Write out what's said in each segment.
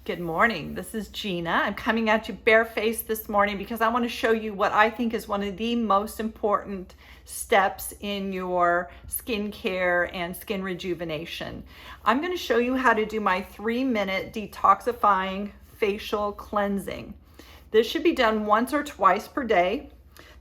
Good morning. This is Gina. I'm coming at you barefaced this morning because I want to show you what I think is one of the most important steps in your skincare and skin rejuvenation. I'm going to show you how to do my 3-minute detoxifying facial cleansing. This should be done once or twice per day.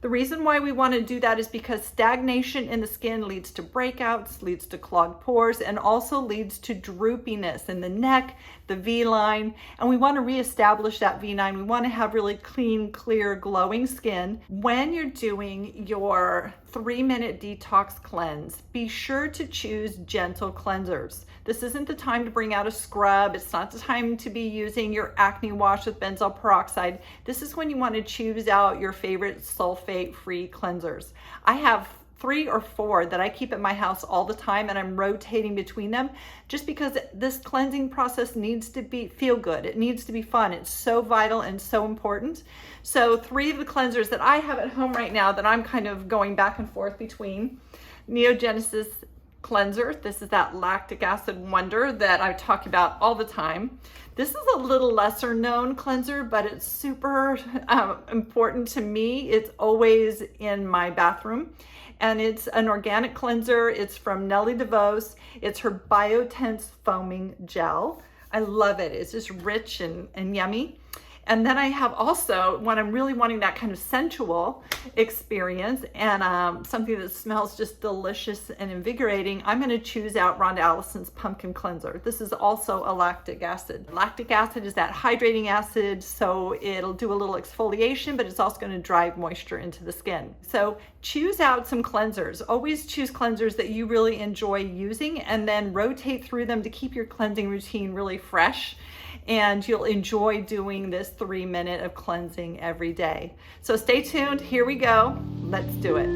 The reason why we want to do that is because stagnation in the skin leads to breakouts, leads to clogged pores, and also leads to droopiness in the neck, the V-line, and we want to reestablish that V-line. We want to have really clean, clear, glowing skin. When you're doing your 3-minute detox cleanse, be sure to choose gentle cleansers. This isn't the time to bring out a scrub. It's not the time to be using your acne wash with benzoyl peroxide. This is when you want to choose out your favorite sulfate-free cleansers. I have 3 or 4 that I keep at my house all the time, and I'm rotating between them just because this cleansing process needs to feel good. It needs to be fun. It's so vital and so important. So 3 of the cleansers that I have at home right now that I'm kind of going back and forth between: Neogenesis cleanser. This is that lactic acid wonder that I talk about all the time. This is a little lesser known cleanser, but it's super important to me. It's always in my bathroom, and it's an organic cleanser. It's from Nelly DeVos. It's her Biotense Foaming Gel. I love it. It's just rich and yummy. And then I have also, when I'm really wanting that kind of sensual experience and something that smells just delicious and invigorating, I'm going to choose out Rhonda Allison's Pumpkin Cleanser. This is also a lactic acid. Lactic acid is that hydrating acid, so it'll do a little exfoliation, but it's also going to drive moisture into the skin. So choose out some cleansers. Always choose cleansers that you really enjoy using, and then rotate through them to keep your cleansing routine really fresh. And you'll enjoy doing this 3-minute of cleansing every day. So stay tuned. Here we go. Let's do it.